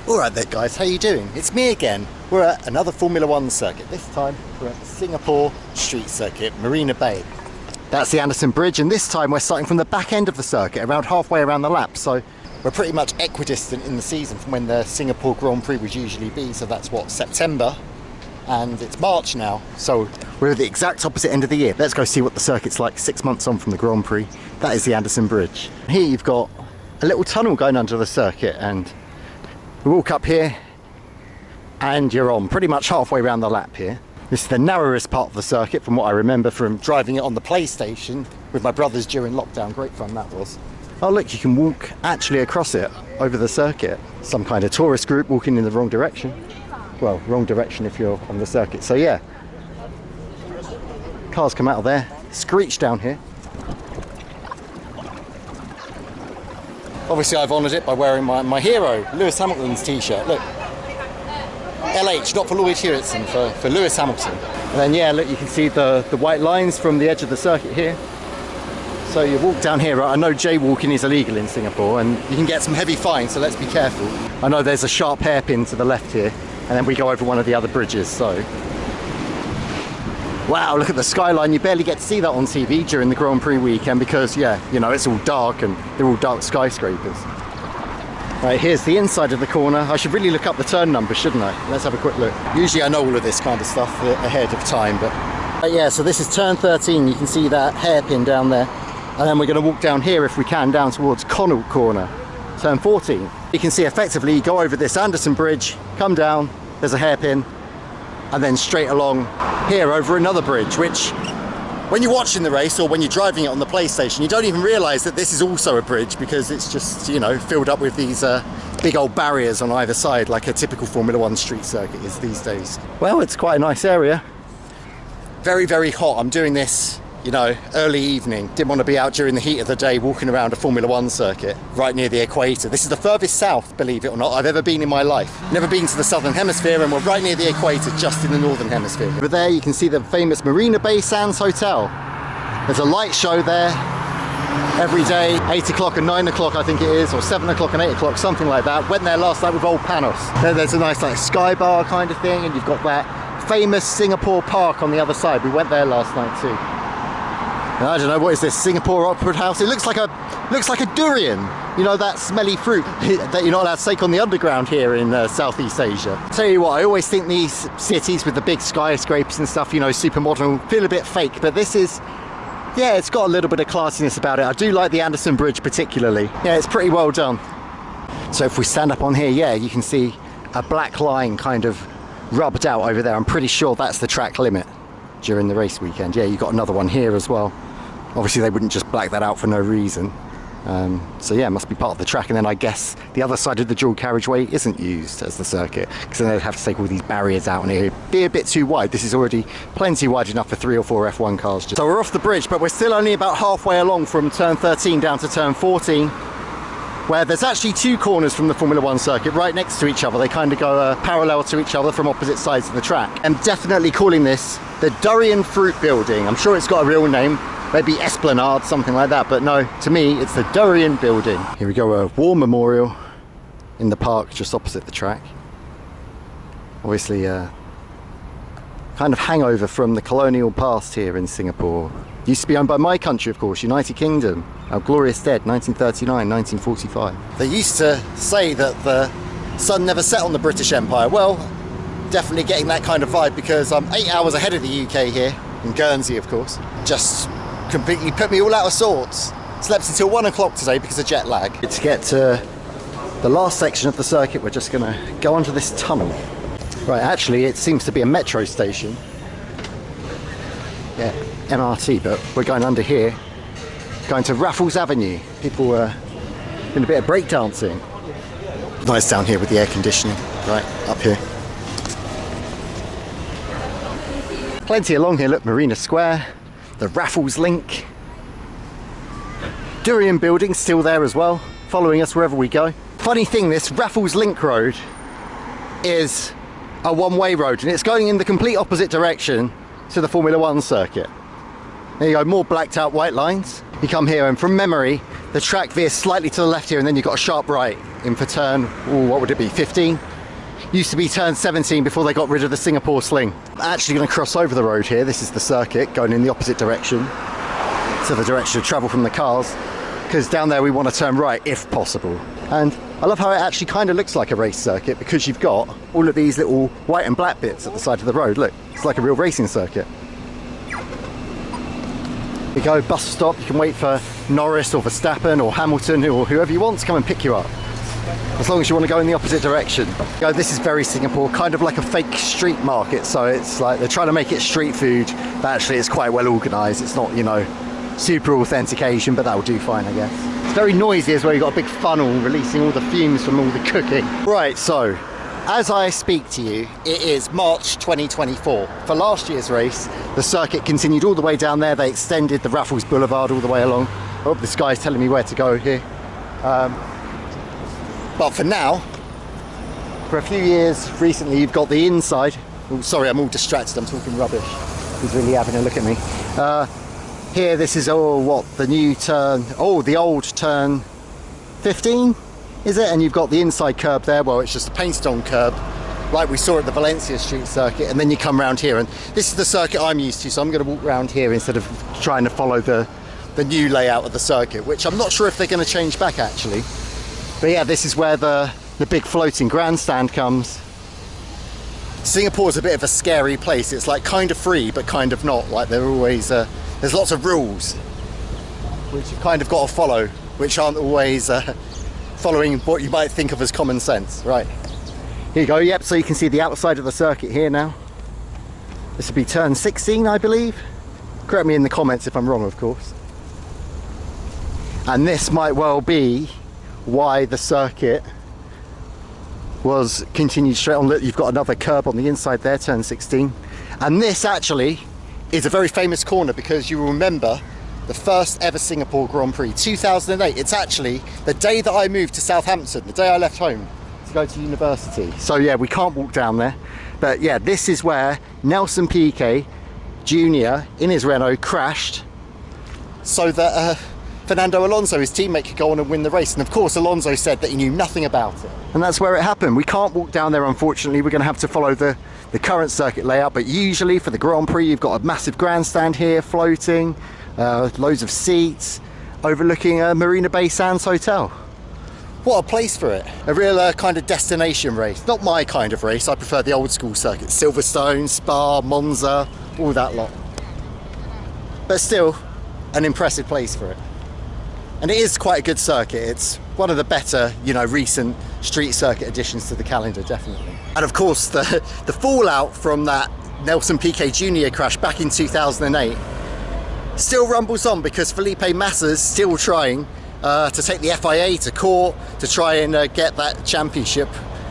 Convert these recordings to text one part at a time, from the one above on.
Alright there guys, how you doing? It's me again. We're at another Formula 1 circuit. This time we're at the Singapore Street Circuit, Marina Bay. That's the Anderson Bridge, and this time we're starting from the back end of the circuit, around halfway around the lap. So we're pretty much equidistant in the season from when the Singapore Grand Prix would usually be. So that's what, September? And it's March now. So we're at the exact opposite end of the year. Let's go see what the circuit's like 6 months on from the Grand Prix. That is the Anderson Bridge. Here you've got a little tunnel going under the circuit, and we walk up here and you're on pretty much halfway around the lap here. This is the narrowest part of the circuit from what I remember from driving it on the PlayStation with my brothers during lockdown. Great fun that was. Oh look, you can walk actually across it over the circuit. Some kind of tourist group walking in the wrong direction. Well, wrong direction if you're on the circuit. So yeah, cars come out of there, screech down here. Obviously I've honoured it by wearing my hero, Lewis Hamilton's t-shirt. Look, LH, not for Lloyd Hewitson, for Lewis Hamilton. And then yeah, look, you can see the white lines from the edge of the circuit here. So you walk down here, right? I know jaywalking is illegal in Singapore and you can get some heavy fines, so let's be careful. I know there's a sharp hairpin to the left here, and then we go over one of the other bridges, so. Wow, look at the skyline. You barely get to see that on TV during the Grand Prix weekend because, yeah, you know, it's all dark and they're all dark skyscrapers. Right, here's the inside of the corner. I should really look up the turn number, shouldn't I? Let's have a quick look. Usually I know all of this kind of stuff ahead of time, but yeah, so this is turn 13. You can see that hairpin down there. And then we're going to walk down here, if we can, down towards Connaught Corner, turn 14. You can see effectively you go over this Anderson Bridge, come down, there's a hairpin, and then straight along here over another bridge, which when you're watching the race or when you're driving it on the PlayStation, you don't even realise that this is also a bridge because it's just, you know, filled up with these big old barriers on either side like a typical Formula 1 street circuit is these days. Well, it's quite a nice area. Very, very hot. I'm doing this, you know, early evening. Didn't want to be out during the heat of the day walking around a Formula 1 circuit right near the equator. This is the furthest south, believe it or not, I've ever been in my life. Never been to the southern hemisphere, and we're right near the equator, just in the northern hemisphere. Over there you can see the famous Marina Bay Sands Hotel. There's a light show there every day, 8 o'clock and 9 o'clock I think it is, or 7 o'clock and 8 o'clock, something like that. Went there last night with old Panos. There's a nice like sky bar kind of thing, and you've got that famous Singapore Park on the other side. We went there last night too. I don't know, what is this, Singapore Opera House? It looks like a durian, you know, that smelly fruit that you're not allowed to take on the underground here in Southeast Asia. Tell you what, I always think these cities with the big skyscrapers and stuff, you know, super modern, feel a bit fake, but this is, yeah, it's got a little bit of classiness about it. I do like the Anderson Bridge particularly. Yeah, it's pretty well done. So if we stand up on here, yeah, you can see a black line kind of rubbed out over there. I'm pretty sure that's the track limit during the race weekend. Yeah, you've got another one here as well. Obviously they wouldn't just black that out for no reason. So yeah, it must be part of the track, and then I guess the other side of the dual carriageway isn't used as the circuit, because then they'd have to take all these barriers out and it'd be a bit too wide. This is already plenty wide enough for 3 or 4 F1 cars. So we're off the bridge, but we're still only about halfway along from turn 13 down to turn 14, where there's actually 2 corners from the Formula 1 circuit right next to each other. They kind of go parallel to each other from opposite sides of the track. I'm definitely calling this the Durian Fruit Building. I'm sure it's got a real name. Maybe Esplanade, something like that, but no, to me it's the Durian Building. Here we go, a war memorial in the park just opposite the track. Obviously kind of hangover from the colonial past here in Singapore. Used to be owned by my country, of course, United Kingdom. Our glorious dead, 1939, 1945. They used to say that the sun never set on the British Empire. Well, definitely getting that kind of vibe because I'm 8 hours ahead of the UK here, in Guernsey of course. Just completely put me all out of sorts. Slept until 1 o'clock today because of jet lag. To get to the last section of the circuit, we're just gonna go onto this tunnel. Right, actually it seems to be a metro station. Yeah, MRT, but we're going under here, going to Raffles Avenue. People are doing a bit of breakdancing. Nice down here with the air conditioning, right, up here. Plenty along here, look, Marina Square. The Raffles Link. Durian Building still there as well, following us wherever we go. Funny thing, this Raffles Link road is a one-way road and it's going in the complete opposite direction to the Formula 1 circuit. There you go, more blacked out white lines. You come here and from memory, the track veers slightly to the left here and then you've got a sharp right. in for turn, what would it be, 15? Used to be turn 17 before they got rid of the Singapore sling. I'm actually going to cross over the road here. This is the circuit going in the opposite direction, so the direction of travel from the cars, because down there we want to turn right if possible. And I love how it actually kind of looks like a race circuit, because you've got all of these little white and black bits at the side of the road. Look, it's like a real racing circuit. You go, bus stop, you can wait for Norris or Verstappen or Hamilton or whoever you want to come and pick you up, as long as you want to go in the opposite direction. This is very Singapore, kind of like a fake street market, so it's like they're trying to make it street food, but actually it's quite well organised. It's not, you know, super authentic Asian, but that'll do fine, I guess. It's very noisy as well. You've got a big funnel releasing all the fumes from all the cooking. Right, so as I speak to you, it is March 2024. For last year's race, the circuit continued all the way down there. They extended the Raffles Boulevard all the way along. Oh, this guy's telling me where to go here. But for now, for a few years recently, you've got the inside. Oh, sorry, I'm all distracted. I'm talking rubbish. He's really having a look at me. Here, this is, the new turn, the old turn 15, is it? And you've got the inside curb there. Well, it's just a painted on curb, like we saw at the Valencia Street Circuit, and then you come round here, and this is the circuit I'm used to, so I'm going to walk round here instead of trying to follow the new layout of the circuit, which I'm not sure if they're going to change back, actually. But yeah, this is where the big floating grandstand comes. Singapore's a bit of a scary place. It's like kind of free, but kind of not. Like they're always... there's lots of rules which you've kind of got to follow, which aren't always following what you might think of as common sense. Right, here you go. Yep, so you can see the outside of the circuit here now. This would be turn 16, I believe. Correct me in the comments if I'm wrong, of course. And this might well be why the circuit was continued straight on. You've got another curb on the inside there, turn 16. And this actually is a very famous corner, because you will remember the first ever Singapore Grand Prix, 2008. It's actually the day that I moved to Southampton, the day I left home to go to university. So yeah, we can't walk down there. But yeah, this is where Nelson Piquet Jr. in his Renault crashed so that Fernando Alonso, his teammate, could go on and win the race. And of course, Alonso said that he knew nothing about it. And that's where it happened. We can't walk down there, unfortunately. We're going to have to follow the current circuit layout. But usually for the Grand Prix, you've got a massive grandstand here floating, loads of seats overlooking Marina Bay Sands Hotel. What a place for it. A real kind of destination race. Not my kind of race. I prefer the old school circuit. Silverstone, Spa, Monza, all that lot. But still, an impressive place for it. And it is quite a good circuit. It's one of the better, recent street circuit additions to the calendar, definitely. And of course, the fallout from that Nelson Piquet Jr. crash back in 2008 still rumbles on, because Felipe Massa's still trying to take the FIA to court to try and get that championship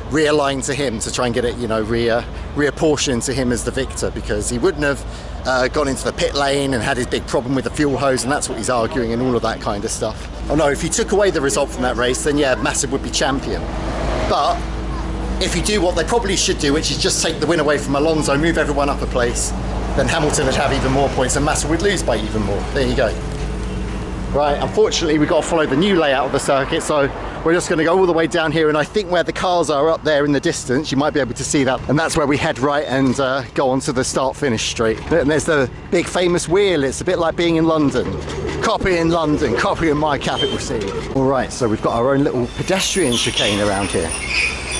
realigned to him, to try and get it, reapportioned to him as the victor, because he wouldn't have gone into the pit lane and had his big problem with the fuel hose, and that's what he's arguing and all of that kind of stuff. Oh no, if you took away the result from that race, then yeah, Massa would be champion. But if you do what they probably should do, which is just take the win away from Alonso, move everyone up a place, then Hamilton would have even more points and Massa would lose by even more. There you go. Right, unfortunately we've got to follow the new layout of the circuit, so we're just going to go all the way down here, and I think where the cars are up there in the distance, you might be able to see that, and that's where we head right and go on to the start-finish straight. And there's the big famous wheel. It's a bit like being in London. Copying London, copying my capital city. Alright, so we've got our own little pedestrian chicane around here.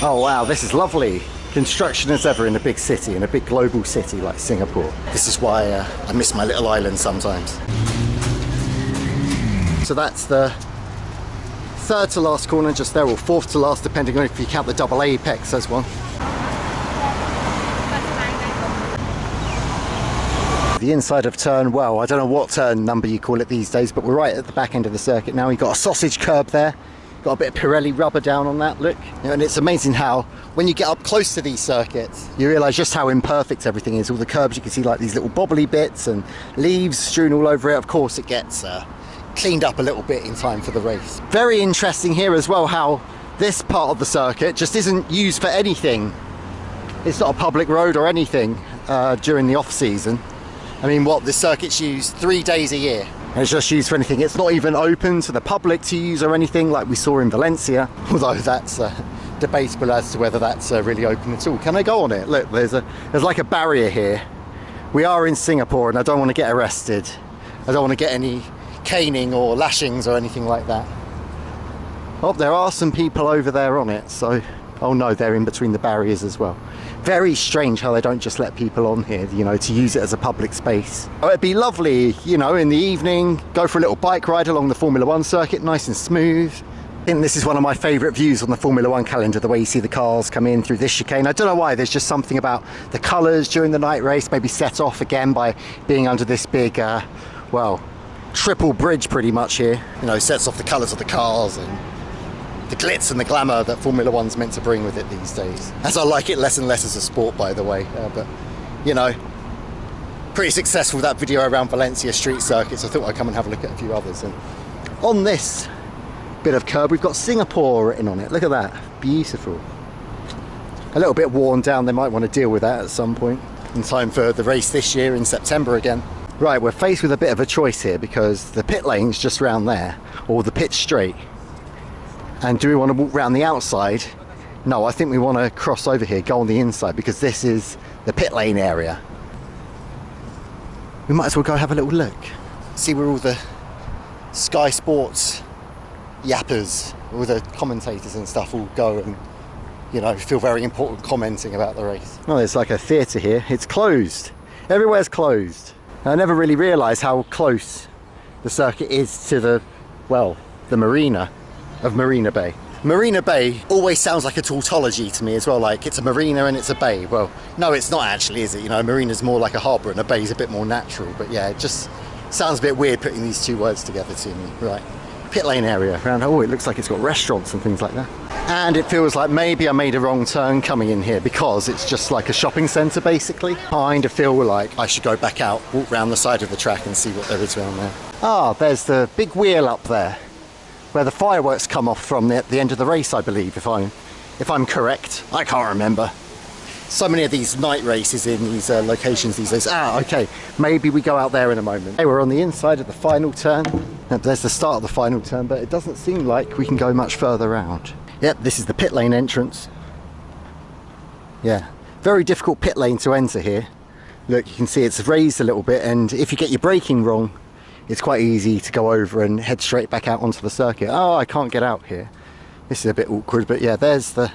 Oh wow, this is lovely. Construction as ever in a big city, in a big global city like Singapore. This is why I miss my little island sometimes. So that's the third to last corner just there, or fourth to last, depending on if you count the double apex as one. The inside of turn, well, I don't know what turn number you call it these days, but we're right at the back end of the circuit now. You've got a sausage curb there, got a bit of Pirelli rubber down on that, look. And it's amazing how, when you get up close to these circuits, you realise just how imperfect everything is. All the curbs, you can see like these little bobbly bits and leaves strewn all over it. Of course, it gets cleaned up a little bit in time for the race. Very interesting here as well how this part of the circuit just isn't used for anything. It's not a public road or anything during the off season. I mean, what, the circuit's used 3 days a year. And it's just used for anything. It's not even open to the public to use or anything like we saw in Valencia, although that's debatable as to whether that's really open at all. Can I go on it? Look, there's like a barrier here. We are in Singapore and I don't want to get arrested. I don't want to get any caning or lashings or anything like that. Oh, there are some people over there on it, so... Oh no, they're in between the barriers as well. Very strange how they don't just let people on here, you know, to use it as a public space. Oh, it'd be lovely, you know, in the evening, go for a little bike ride along the Formula 1 circuit, nice and smooth. I think this is one of my favourite views on the Formula 1 calendar, the way you see the cars come in through this chicane. I don't know why, there's just something about the colours during the night race, maybe set off again by being under this big, well, triple bridge pretty much here. You know, sets off the colours of the cars and the glitz and the glamour that Formula 1's meant to bring with it these days. As I like it less and less as a sport, by the way. But, you know, pretty successful that video around Valencia Street Circuit, so I thought I'd come and have a look at a few others. And on this bit of curb, we've got Singapore written on it. Look at that. Beautiful. A little bit worn down. They might want to deal with that at some point in time for the race this year in September again. Right, we're faced with a bit of a choice here because the pit lane's just round there, or the pit straight. And do we want to walk around the outside? No, I think we want to cross over here, go on the inside, because this is the pit lane area. We might as well go have a little look. See where all the Sky Sports yappers, all the commentators and stuff all go and, you know, feel very important commenting about the race. Oh, there's like a theatre here. It's closed. Everywhere's closed. I never really realised how close the circuit is to the, well, the marina of Marina Bay. Marina Bay always sounds like a tautology to me as well, like it's a marina and it's a bay. Well, no, it's not actually, is it? You know, a marina's more like a harbour and a bay's a bit more natural, but yeah, it just sounds a bit weird putting these two words together to me. Right, pit lane area around. Oh, it looks like it's got restaurants and things like that. And it feels like maybe I made a wrong turn coming in here because it's just like a shopping centre basically. Kind of feel like I should go back out, walk round the side of the track and see what there is around there. Ah, there's the big wheel up there, where the fireworks come off from at the end of the race, I believe, if I'm correct. I can't remember. So many of these night races in these locations these days. Ah, okay, maybe we go out there in a moment. Hey, we're on the inside of the final turn. There's the start of the final turn, but it doesn't seem like we can go much further around. Yep, this is the pit lane entrance. Yeah, very difficult pit lane to enter here. Look, you can see it's raised a little bit, and if you get your braking wrong, it's quite easy to go over and head straight back out onto the circuit. Oh, I can't get out here. This is a bit awkward, but yeah, there's the...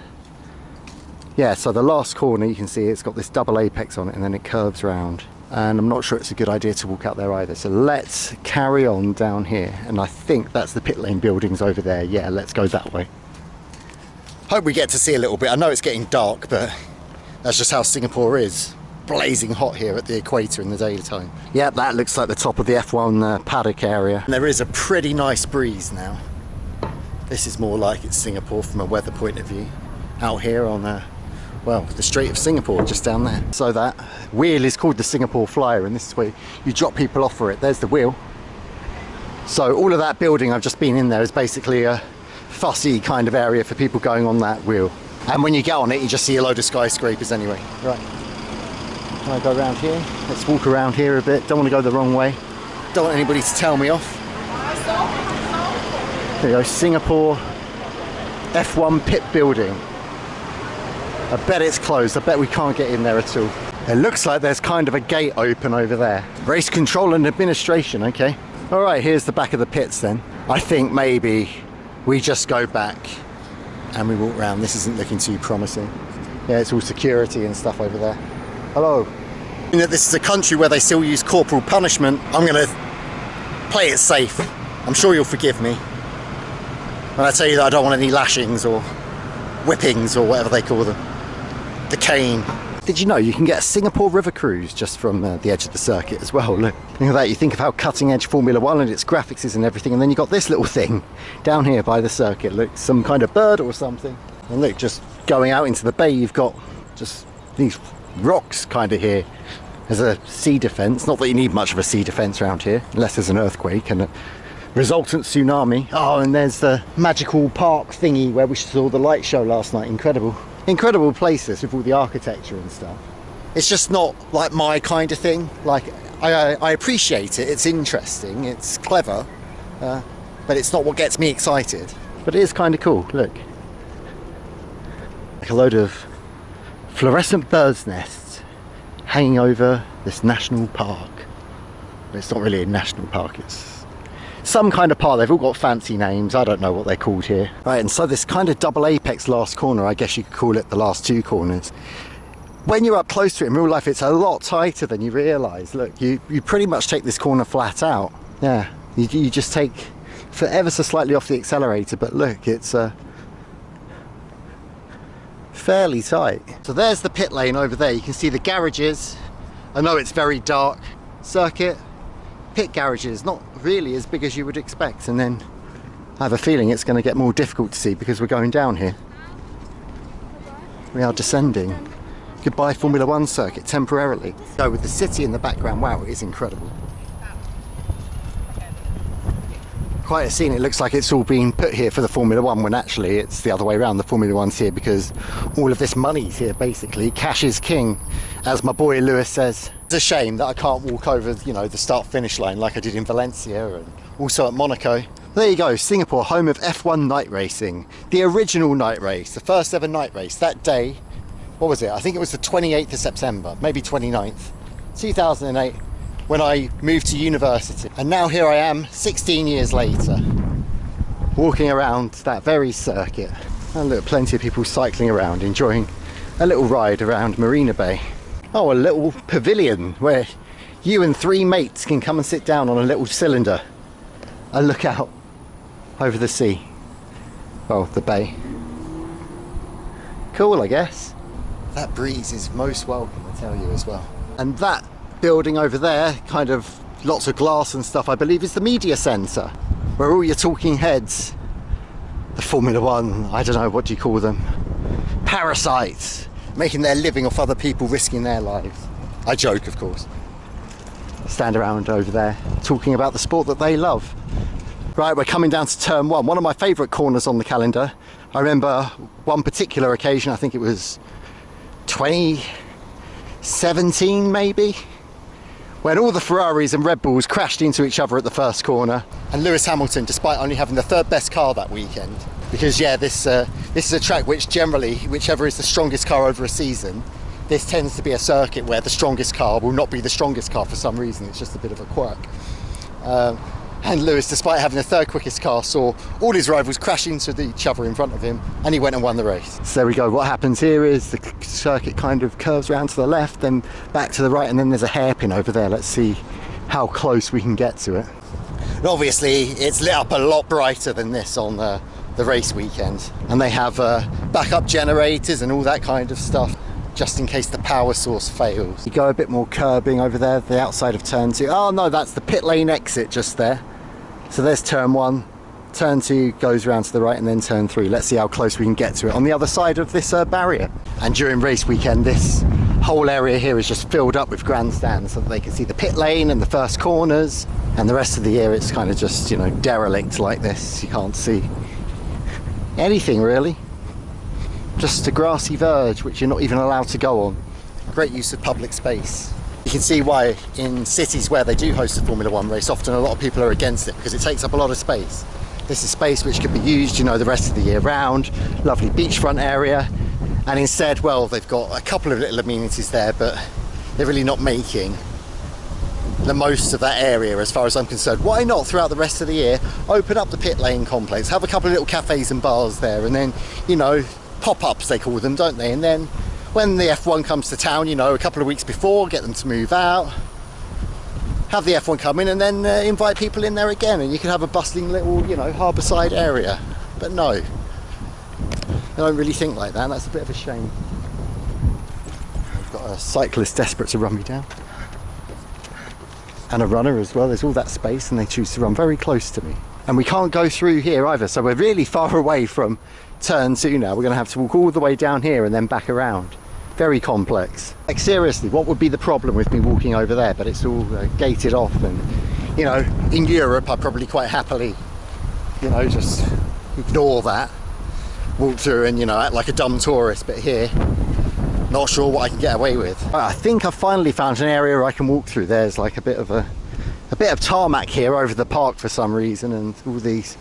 Yeah, so the last corner, you can see it's got this double apex on it and then it curves round. And I'm not sure it's a good idea to walk out there either. So let's carry on down here. And I think that's the pit lane buildings over there. Yeah, let's go that way. Hope we get to see a little bit. I know it's getting dark, but that's just how Singapore is. Blazing hot here at the equator in the daytime. Yeah, that looks like the top of the F1 paddock area. And there is a pretty nice breeze now. This is more like it's Singapore from a weather point of view. Out here on, well, the Strait of Singapore, just down there. So that wheel is called the Singapore Flyer, and this is where you drop people off for it. There's the wheel. So all of that building I've just been in there is basically a fussy kind of area for people going on that wheel. And when you get on it, you just see a load of skyscrapers anyway. Right. Can I go around here? Let's walk around here a bit. Don't want to go the wrong way. Don't want anybody to tell me off. There you go, Singapore F1 pit building. I bet it's closed. I bet we can't get in there at all. It looks like there's kind of a gate open over there. Race control and administration, okay. All right, here's the back of the pits then. I think maybe we just go back and we walk around. This isn't looking too promising. Yeah, it's all security and stuff over there. Hello. You know, this is a country where they still use corporal punishment. I'm going to play it safe. I'm sure you'll forgive me when I tell you that I don't want any lashings or whippings or whatever they call them. The cane. Did you know you can get a Singapore River cruise just from the edge of the circuit as well? Look at that. You think of how cutting edge Formula 1 and its graphics is and everything, and then you got this little thing down here by the circuit. Look, some kind of bird or something. And look, just going out into the bay, you've got just these rocks kind of here as a sea defence. Not that you need much of a sea defence around here, unless there's an earthquake and a resultant tsunami. Oh, and there's the magical park thingy where we saw the light show last night. Incredible places with all the architecture and stuff. It's just not like my kind of thing. Like, I appreciate it, it's interesting, it's clever, but it's not what gets me excited. But it is kind of cool, look. Like a load of fluorescent birds' nests hanging over this national park. But it's not really a national park, it's some kind of park. They've all got fancy names, I don't know what they're called here. Right, and so this kind of double apex last corner, I guess you could call it the last two corners. When you're up close to it in real life, it's a lot tighter than you realise. Look, you pretty much take this corner flat out. Yeah, you just take ever so slightly off the accelerator, but look, it's fairly tight. So there's the pit lane over there. You can see the garages. I know it's very dark. Circuit, pit garages, not really as big as you would expect. And then I have a feeling it's going to get more difficult to see because we're going down here. We are descending. Goodbye Formula One circuit, temporarily. So with the city in the background, wow, it is incredible. Quite a scene. It looks like it's all been put here for the Formula One, when actually it's the other way around. The Formula One's here because all of this money's here, basically. Cash is king, as my boy Lewis says. It's a shame that I can't walk over, you know, the start-finish line like I did in Valencia and also at Monaco. There you go, Singapore, home of F1 night racing. The original night race, the first ever night race. That day, what was it? I think it was the 28th of September, maybe 29th, 2008, when I moved to university. And now here I am, 16 years later, walking around that very circuit. And look, plenty of people cycling around, enjoying a little ride around Marina Bay. Oh, a little pavilion where you and three mates can come and sit down on a little cylinder and look out over the sea. Well, the bay. Cool, I guess. That breeze is most welcome, I tell you, as well. And that building over there, kind of lots of glass and stuff, I believe is the media centre, where all your talking heads, the Formula One, I don't know, what do you call them? Parasites, making their living off other people, risking their lives. I joke, of course. Stand around over there, talking about the sport that they love. Right, we're coming down to turn one of my favourite corners on the calendar. I remember one particular occasion, I think it was 2017 maybe, when all the Ferraris and Red Bulls crashed into each other at the first corner, and Lewis Hamilton, despite only having the third best car that weekend, because yeah, this is a track which generally, whichever is the strongest car over a season, this tends to be a circuit where the strongest car will not be the strongest car for some reason. It's just a bit of a quirk. And Lewis, despite having the third quickest car, saw all his rivals crash into each other in front of him, and he went and won the race. So there we go. What happens here is the circuit kind of curves around to the left, then back to the right, and then there's a hairpin over there. Let's see how close we can get to it. And obviously, it's lit up a lot brighter than this on the race weekend. And they have backup generators and all that kind of stuff, just in case the power source fails. You go a bit more curbing over there, the outside of turn 2. Oh no, that's the pit lane exit just there. So there's turn 1, turn 2 goes around to the right, and then turn 3. Let's see how close we can get to it on the other side of this barrier. And during race weekend, this whole area here is just filled up with grandstands so that they can see the pit lane and the first corners. And the rest of the year it's kind of just, you know, derelict like this. You can't see anything really. Just a grassy verge which you're not even allowed to go on. Great use of public space. You can see why in cities where they do host a Formula One race, often a lot of people are against it because it takes up a lot of space. This is space which could be used, you know, the rest of the year round. Lovely beachfront area. And instead, well, they've got a couple of little amenities there, but they're really not making the most of that area as far as I'm concerned. Why not, throughout the rest of the year, open up the pit lane complex, have a couple of little cafes and bars there, and then, you know, pop-ups they call them, don't they? And then when the F1 comes to town, you know, a couple of weeks before, get them to move out, have the F1 come in, and then invite people in there again, and you can have a bustling little, you know, harbourside area. But no, I don't really think like that, and that's a bit of a shame. We've got a cyclist desperate to run me down, and a runner as well. There's all that space, and they choose to run very close to me. And we can't go through here either, so we're really far away from turn 2 now. We're going to have to walk all the way down here and then back around. Very complex. Like seriously, what would be the problem with me walking over there? But it's all gated off, and you know, in Europe I'd probably quite happily, you know, just ignore that, walk through and, you know, act like a dumb tourist. But here Not sure what I can get away with. I think I've finally found an area I can walk through. There's like a bit of tarmac here over the park for some reason, and all these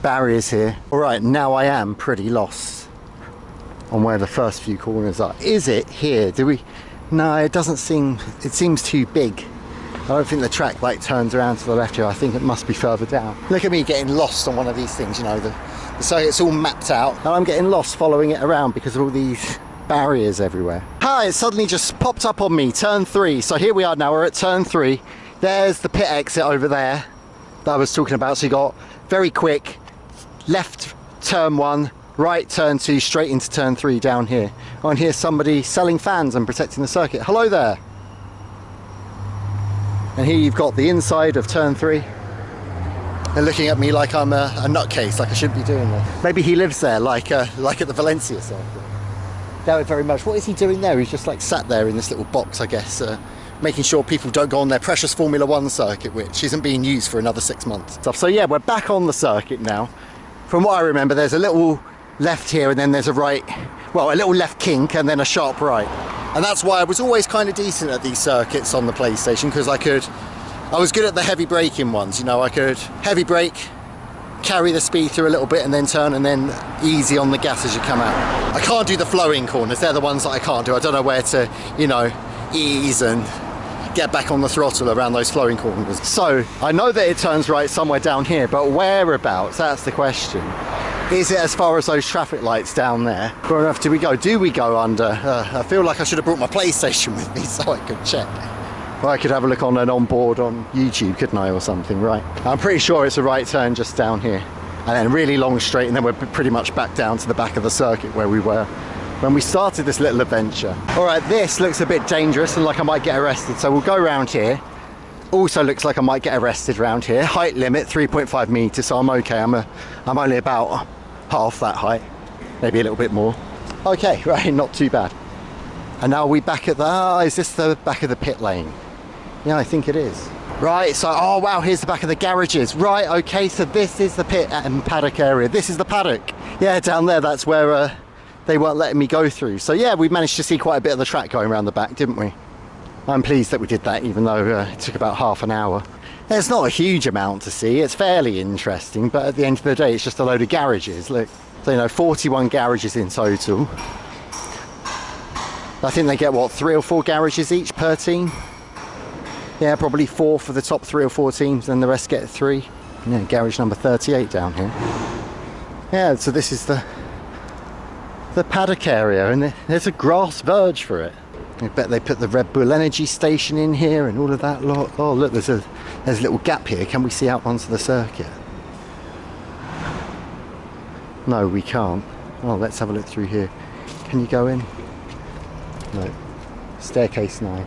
barriers here. All right, now I am pretty lost on where the first few corners are. Is it here? No, it doesn't seem, it seems too big. I don't think the track like turns around to the left here. I think it must be further down. Look at me getting lost on one of these things, you know, the circuit's all mapped out, and I'm getting lost following it around because of all these barriers everywhere. Hi, it suddenly just popped up on me, turn 3. So here we are now, we're at turn 3. There's the pit exit over there that I was talking about. So you got very quick, left turn 1, right turn 2, straight into turn 3 down here. Oh, and here's somebody selling fans and protecting the circuit. Hello there. And here you've got the inside of turn 3. They're looking at me like I'm a nutcase, like I shouldn't be doing that. Maybe he lives there, like at the Valencia circuit. Doubt it very much. What is he doing there? He's just like sat there in this little box, I guess, making sure people don't go on their precious Formula 1 circuit, which isn't being used for another 6 months. So yeah, we're back on the circuit now. From what I remember, there's a little left here, and then there's a right, well, a little left kink, and then a sharp right. And that's why I was always kind of decent at these circuits on the PlayStation, because I was good at the heavy braking ones, you know. I could heavy brake, carry the speed through a little bit, and then turn, and then easy on the gas as you come out. I can't do the flowing corners. They're the ones that I can't do. I don't know where to, you know, ease and get back on the throttle around those flowing corners. So I know that it turns right somewhere down here, but whereabouts? That's the question. Is it as far as those traffic lights down there? Far enough do we go? Do we go under? I feel like I should have brought my PlayStation with me so I could check. Well, I could have a look on an onboard on YouTube, couldn't I, or something, right? I'm pretty sure it's a right turn just down here, and then really long straight, and then we're pretty much back down to the back of the circuit where we were when we started this little adventure. All right, this looks a bit dangerous and like I might get arrested, so we'll go around here. Also looks like I might get arrested around here. Height limit 3.5 meters, so I'm okay. I'm only about half that height, maybe a little bit more. Okay, right, not too bad. And now we back at the, is this the back of the pit lane? Yeah, I think it is. Right, so, oh wow, here's the back of the garages. Right, okay, so this is the pit and paddock area. This is the paddock. Yeah, down there, that's where they weren't letting me go through. So yeah, we managed to see quite a bit of the track going around the back, didn't we? I'm pleased that we did that, even though it took about half an hour. There's not a huge amount to see. It's fairly interesting, but at the end of the day, it's just a load of garages. Look, so, you know, 41 garages in total. I think they get, what, 3 or 4 garages each per team? Yeah, probably 4 for the top 3 or 4 teams, and the rest get 3. Yeah, garage number 38 down here. Yeah, so this is the paddock area, and there's a grass verge for it. I bet they put the Red Bull energy station in here and all of that lot. Oh look, there's a little gap here. Can we see out onto the circuit? No, we can't. Oh, let's have a look through here. Can you go in? No. Staircase 9.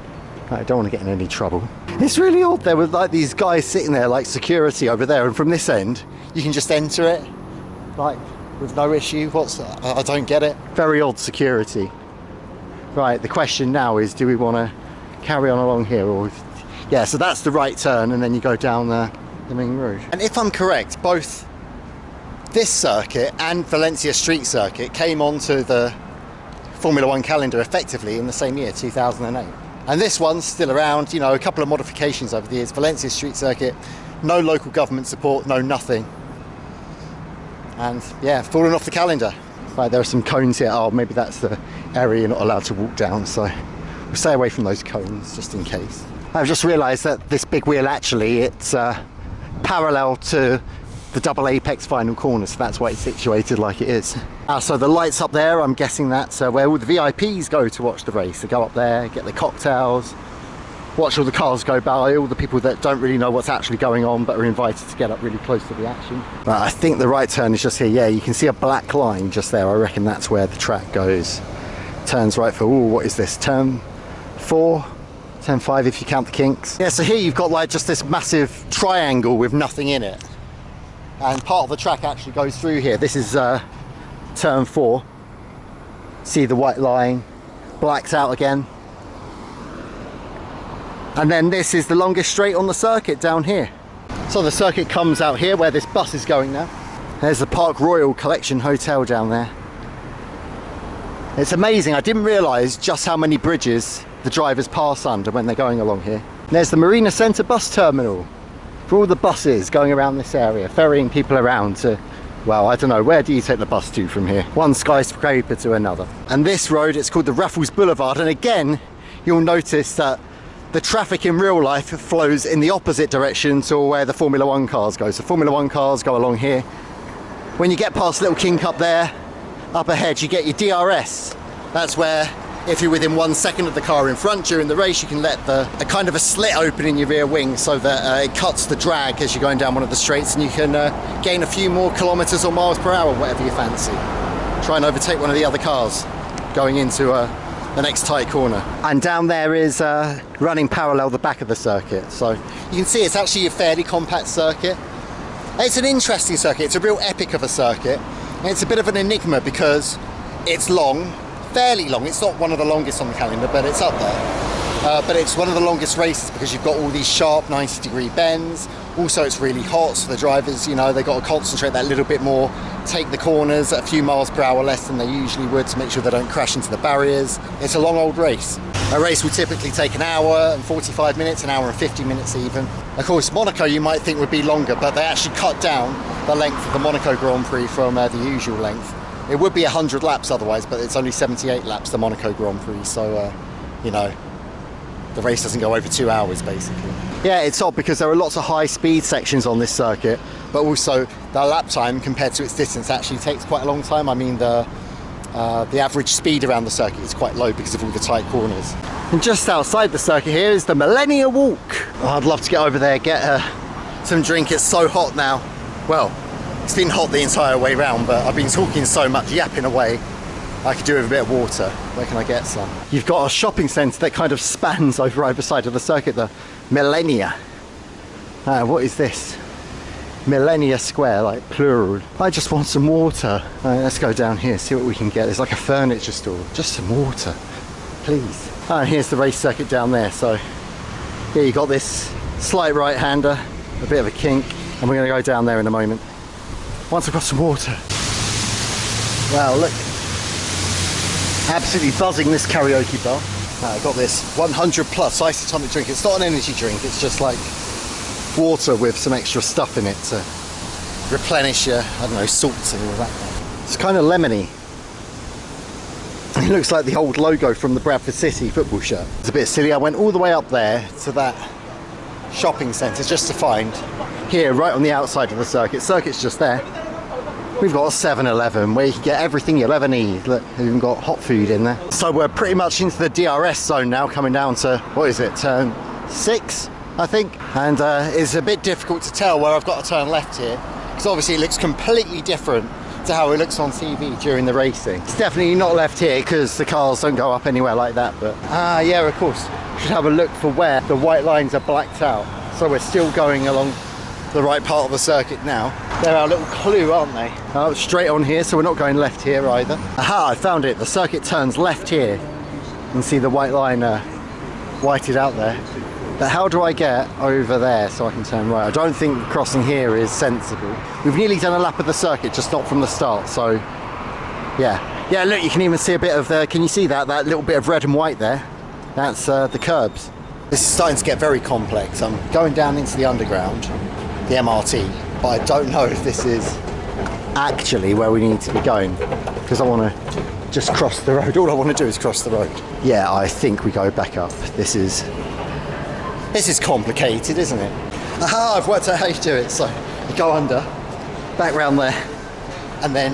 I don't want to get in any trouble. It's really odd. There were like these guys sitting there like security over there, and from this end you can just enter it like with no issue. I don't get it. Very odd security. Right, the question now is, do we want to carry on along here, or yeah, so that's the right turn, and then you go down the main road. And if I'm correct, both this circuit and Valencia Street Circuit came onto the Formula 1 calendar effectively in the same year, 2008. And this one's still around, you know, a couple of modifications over the years. Valencia Street Circuit, no local government support, no nothing. And yeah, fallen off the calendar. Right, there are some cones here. Oh, maybe that's the area you're not allowed to walk down, so we'll stay away from those cones just in case. I've just realised that this big wheel, actually, it's parallel to the double apex final corner, so that's why it's situated like it is. So the lights up there, I'm guessing that's where all the VIPs go to watch the race. They go up there, get their cocktails, watch all the cars go by, all the people that don't really know what's actually going on but are invited to get up really close to the action. But I think the right turn is just here. Yeah, you can see a black line just there. I reckon that's where the track goes. Turns right for, ooh, what is this, turn 4? Turn 5 if you count the kinks. Yeah, so here you've got like just this massive triangle with nothing in it. And part of the track actually goes through here. This is turn 4. See the white line, blacked out again. And then this is the longest straight on the circuit down here. So the circuit comes out here where this bus is going now. There's the Park Royal Collection Hotel down there. It's amazing, I didn't realise just how many bridges the drivers pass under when they're going along here. And there's the Marina Centre bus terminal for all the buses going around this area, ferrying people around to, well, I don't know, where do you take the bus to from here? One skyscraper to another. And this road, it's called the Raffles Boulevard, and again, you'll notice that the traffic in real life flows in the opposite direction to where the Formula 1 cars go. So Formula 1 cars go along here. When you get past Little Kink up there, up ahead, you get your DRS. That's where, if you're within 1 second of the car in front during the race, you can let a kind of a slit open in your rear wing so that it cuts the drag as you're going down one of the straights, and you can gain a few more kilometres or miles per hour, whatever you fancy. Try and overtake one of the other cars going into the next tight corner. And down there is running parallel the back of the circuit. So you can see it's actually a fairly compact circuit. It's an interesting circuit. It's a real epic of a circuit. And it's a bit of an enigma because it's long, fairly long. It's not one of the longest on the calendar, but it's up there. But it's one of the longest races because you've got all these sharp 90-degree bends. Also, it's really hot, so the drivers, you know, they've got to concentrate that little bit more, take the corners at a few miles per hour less than they usually would to make sure they don't crash into the barriers. It's a long old race. A race will typically take an hour and 45 minutes, an hour and 50 minutes even. Of course, Monaco you might think would be longer, but they actually cut down the length of the Monaco Grand Prix from the usual length. It would be 100 laps otherwise, but it's only 78 laps, the Monaco Grand Prix, so, you know, the race doesn't go over 2 hours basically. Yeah, it's odd because there are lots of high speed sections on this circuit, but also the lap time compared to its distance actually takes quite a long time. I mean, the average speed around the circuit is quite low because of all the tight corners. And just outside the circuit here is the Millennia Walk. Oh, I'd love to get over there, get some drink. It's so hot now. Well, it's been hot the entire way round, but I've been talking so much, yapping away. I could do with a bit of water. Where can I get some? You've got a shopping centre that kind of spans over either side of the circuit, the Millennia. What is this? Millennia Square, like plural. I just want some water. Let's go down here, see what we can get. There's like a furniture store. Just some water, please. And here's the race circuit down there. So here you got this slight right-hander, a bit of a kink, and we're going to go down there in a moment. Once I've got some water. Wow, look. Absolutely buzzing this karaoke bar. I got this 100 plus isotonic drink. It's not an energy drink, it's just like water with some extra stuff in it to replenish your, I don't know, salts and all that. It's kind of lemony. It looks like the old logo from the Bradford City football shirt. It's a bit silly. I went all the way up there to that shopping centre just to find here, right on the outside of the circuit. Circuit's just there. We've got a 7-Eleven where you can get everything you'll ever need. Look, we've even got hot food in there. So we're pretty much into the DRS zone now, coming down to, what is it, turn 6, I think? And it's a bit difficult to tell where I've got to turn left here, because obviously it looks completely different to how it looks on TV during the racing. It's definitely not left here because the cars don't go up anywhere like that, but yeah, of course. Should have a look for where the white lines are blacked out. So we're still going along the right part of the circuit now. They're our little clue, aren't they? Oh, straight on here, so we're not going left here either. Aha, I found it. The circuit turns left here. You can see the white line whited out there. But how do I get over there so I can turn right? I don't think crossing here is sensible. We've nearly done a lap of the circuit, just not from the start, so yeah. Yeah, look, you can even see a bit of the, can you see that little bit of red and white there? That's the curbs. This is starting to get very complex. I'm going down into the underground, the MRT, but I don't know if this is actually where we need to be going, because I want to just cross the road. All I want to do is cross the road. Yeah, I think we go back up. This is complicated, isn't it? Aha, I've worked out how you do it. So you go under, back round there, and then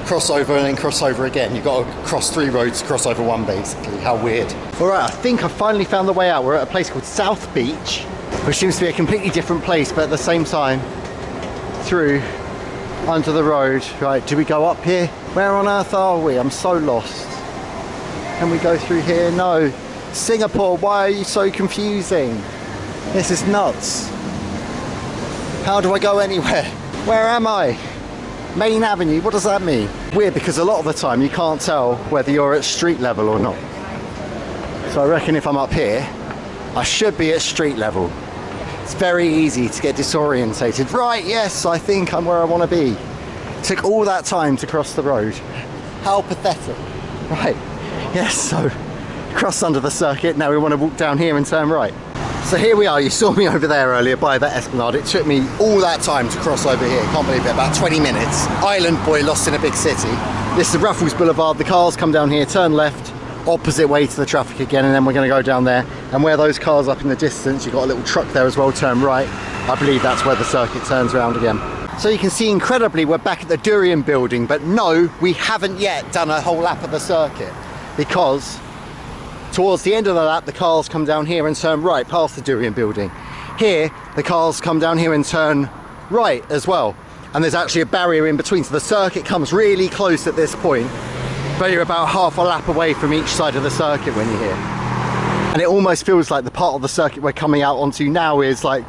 cross over and then cross over again. You've got to cross 3 roads to cross over one, basically. How weird. All right, I think I finally found the way out. We're at a place called South Beach, which seems to be a completely different place, but at the same time, through under the road. Right, do we go up here? Where on earth are we? I'm so lost. Can we go through here? No. Singapore, why are you so confusing? This is nuts. How do I go anywhere? Where am I? Main Avenue, what does that mean? Weird, because a lot of the time you can't tell whether you're at street level or not. So I reckon if I'm up here, I should be at street level. It's very easy to get disorientated. Right, yes, I think I'm where I want to be. Took all that time to cross the road. How pathetic. Right, yes, so cross under the circuit, now we want to walk down here and turn right. So here we are, you saw me over there earlier by that esplanade. It took me all that time to cross over here, can't believe it, about 20 minutes. Island boy lost in a big city. This is Ruffles Boulevard, the cars come down here, turn left, opposite way to the traffic again, and then we're going to go down there. And where those cars up in the distance, you've got a little truck there as well, turn right. I believe that's where the circuit turns around again. So you can see incredibly we're back at the Durian building, but no, we haven't yet done a whole lap of the circuit, because towards the end of the lap the cars come down here and turn right past the Durian building. Here the cars come down here and turn right as well, and there's actually a barrier in between, so the circuit comes really close at this point, but you're about half a lap away from each side of the circuit when you're here. And it almost feels like the part of the circuit we're coming out onto now is like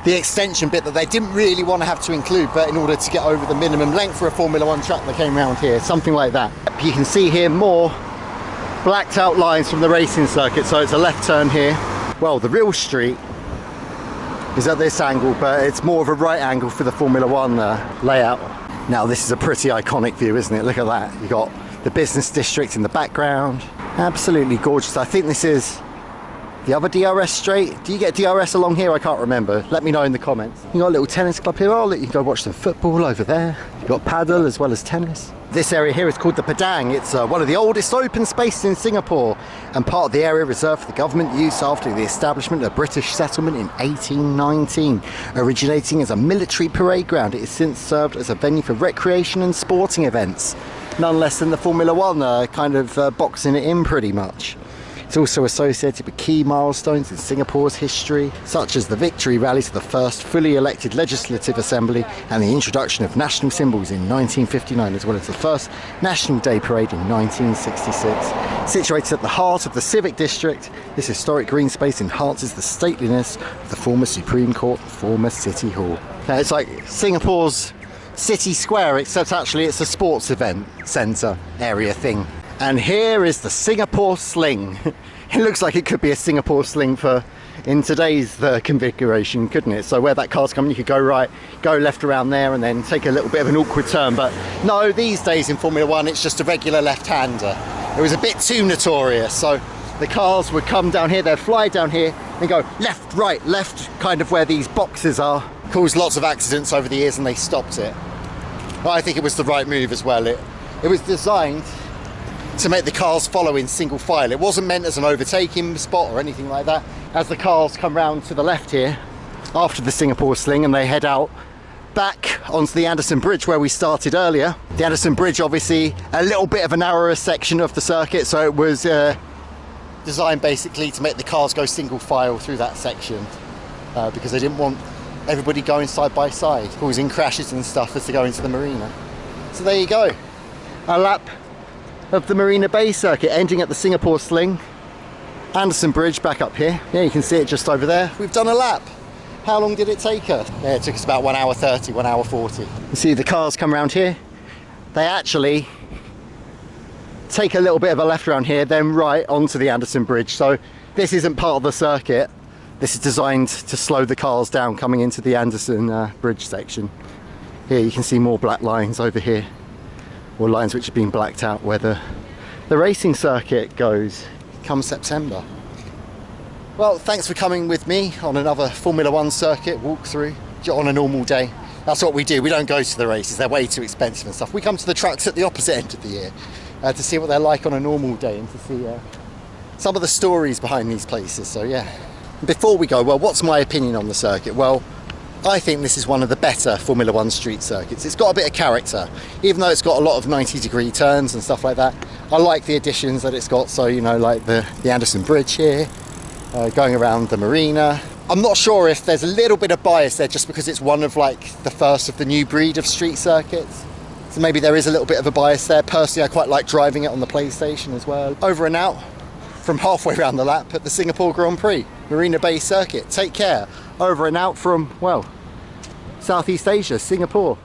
the extension bit that they didn't really want to have to include, but in order to get over the minimum length for a Formula 1 track they came around here, something like that. You can see here more blacked out lines from the racing circuit, so it's a left turn here. Well, the real street is at this angle, but it's more of a right angle for the Formula 1 layout. Now this is a pretty iconic view, isn't it? Look at that. You got the business district in the background. Absolutely gorgeous. I think this is the other DRS straight. Do you get DRS along here? I can't remember. Let me know in the comments. You got a little tennis club here. Oh, look, you can go watch some football over there. You've got paddle as well as tennis. This area here is called the Paddock. It's one of the oldest open spaces in Singapore, and part of the area reserved for the government use after the establishment of British settlement in 1819. Originating as a military parade ground, it has since served as a venue for recreation and sporting events. None less than the Formula 1 kind of boxing it in pretty much. It's also associated with key milestones in Singapore's history, such as the victory rallies of the first fully elected Legislative Assembly and the introduction of national symbols in 1959, as well as the first National Day Parade in 1966. Situated at the heart of the Civic District, this historic green space enhances the stateliness of the former Supreme Court and former City Hall. Now, it's like Singapore's City Square, except actually it's a sports event centre area thing. And here is the Singapore Sling. It looks like it could be a Singapore Sling in today's configuration, couldn't it? So where that car's coming, you could go right, go left around there, and then take a little bit of an awkward turn. But no, these days in Formula 1, it's just a regular left-hander. It was a bit too notorious. So the cars would come down here, they'd fly down here, and go left, right, left, kind of where these boxes are. Caused lots of accidents over the years, and they stopped it. But I think it was the right move as well. It was designed to make the cars follow in single file. It wasn't meant as an overtaking spot or anything like that. As the cars come round to the left here, after the Singapore Sling, and they head out back onto the Anderson Bridge where we started earlier. The Anderson Bridge, obviously, a little bit of a narrower section of the circuit, so it was designed basically to make the cars go single file through that section, because they didn't want everybody going side by side, causing crashes and stuff as they go into the marina. So there you go, a lap of the Marina Bay Circuit, ending at the Singapore Sling. Anderson Bridge back up here. Yeah, you can see it just over there. We've done a lap. How long did it take us? Yeah, it took us about 1 hour 30, 1 hour 40. You see the cars come around here. They actually take a little bit of a left around here, then right onto the Anderson Bridge. So this isn't part of the circuit. This is designed to slow the cars down coming into the Anderson Bridge section. Here you can see more black lines over here, or lines which have been blacked out where the racing circuit goes come September. Well, thanks for coming with me on another Formula 1 circuit walkthrough on a normal day. That's what we do. We don't go to the races. They're way too expensive and stuff. We come to the tracks at the opposite end of the year to see what they're like on a normal day and to see some of the stories behind these places. So yeah. Before we go, well, what's my opinion on the circuit? Well, I think this is one of the better Formula 1 street circuits. It's got a bit of character, even though it's got a lot of 90-degree turns and stuff like that. I like the additions that it's got, so, you know, like the Anderson Bridge here, going around the marina. I'm not sure if there's a little bit of bias there just because it's one of like the first of the new breed of street circuits. So maybe there is a little bit of a bias there. Personally, I quite like driving it on the PlayStation as well. Over and out from halfway around the lap at the Singapore Grand Prix, Marina Bay Circuit. Take care. Over and out from, well, Southeast Asia, Singapore.